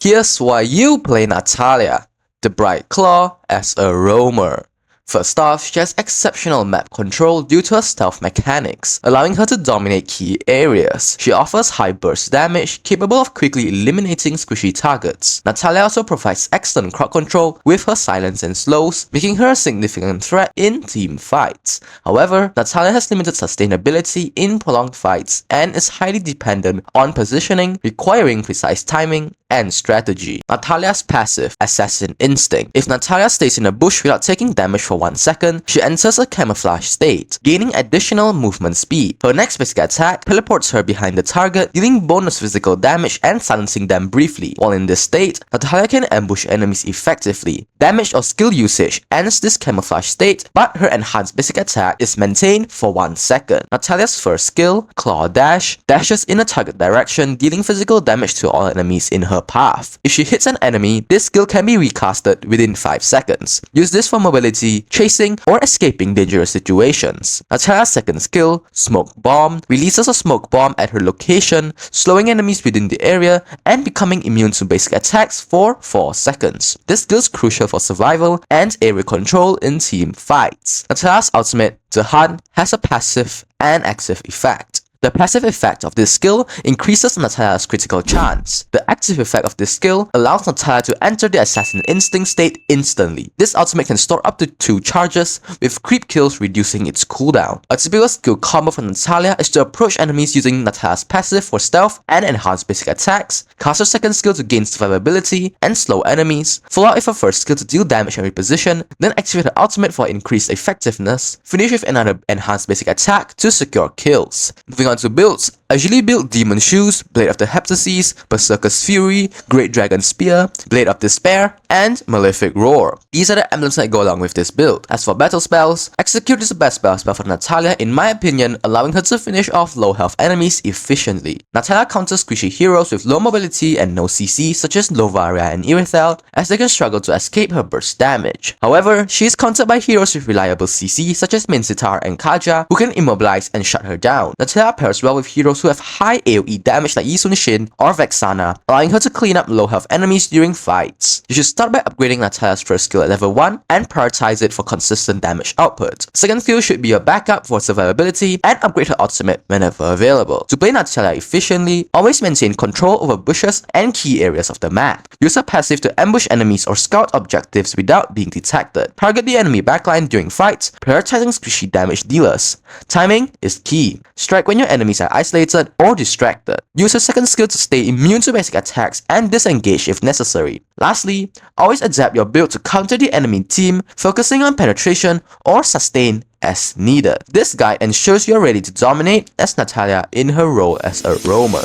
Here's why you play Natalia, the Bright Claw, as a roamer. First off, she has exceptional map control due to her stealth mechanics, allowing her to dominate key areas. She offers high burst damage, capable of quickly eliminating squishy targets. Natalia also provides excellent crowd control with her silence and slows, making her a significant threat in team fights. However, Natalia has limited sustainability in prolonged fights and is highly dependent on positioning, requiring precise timing and strategy. Natalia's passive, Assassin Instinct. If Natalia stays in a bush without taking damage for 1 second, she enters a camouflage state, gaining additional movement speed. Her next basic attack teleports her behind the target, dealing bonus physical damage and silencing them briefly. While in this state, Natalia can ambush enemies effectively. Damage or skill usage ends this camouflage state, but her enhanced basic attack is maintained for 1 second. Natalia's first skill, Claw Dash, dashes in a target direction, dealing physical damage to all enemies in her path. If she hits an enemy, this skill can be recasted within 5 seconds. Use this for mobility, chasing, or escaping dangerous situations. Natalia's second skill, Smoke Bomb, releases a smoke bomb at her location, slowing enemies within the area and becoming immune to basic attacks for 4 seconds. This skill is crucial for survival and area control in team fights. Natalia's ultimate, The Hunt, has a passive and active effect. The passive effect of this skill increases Natalia's critical chance. The active effect of this skill allows Natalia to enter the Assassin Instinct state instantly. This ultimate can store up to 2 charges, with creep kills reducing its cooldown. A typical skill combo for Natalia is to approach enemies using Natalia's passive for stealth and enhanced basic attacks, cast her second skill to gain survivability and slow enemies, follow up with her first skill to deal damage and reposition, then activate her ultimate for increased effectiveness, finish with another enhanced basic attack to secure kills. Moving on to builds, Agilely built Demon Shoes, Blade of the Heptases, Berserker's Fury, Great Dragon Spear, Blade of Despair, and Malefic Roar. These are the emblems that go along with this build. As for battle spells, Execute is the best spell for Natalia in my opinion, allowing her to finish off low health enemies efficiently. Natalia counters squishy heroes with low mobility and no CC such as Lovaria and Irithel, as they can struggle to escape her burst damage. However, she is countered by heroes with reliable CC such as Minsitar and Kaja, who can immobilize and shut her down. Natalia pairs well with heroes who have high AoE damage like Yi Sun-shin or Vexana, allowing her to clean up low health enemies during fights. You should start by upgrading Natalia's first skill at level 1 and prioritize it for consistent damage output. Second skill should be your backup for survivability and upgrade her ultimate whenever available. To play Natalia efficiently, always maintain control over bushes and key areas of the map. Use her passive to ambush enemies or scout objectives without being detected. Target the enemy backline during fights, prioritizing squishy damage dealers. Timing is key. Strike when your enemies are isolated or distracted. Use her second skill to stay immune to basic attacks and disengage if necessary. Lastly, always adapt your build to counter the enemy team, focusing on penetration or sustain as needed. This guide ensures you're ready to dominate as Natalia in her role as a roamer.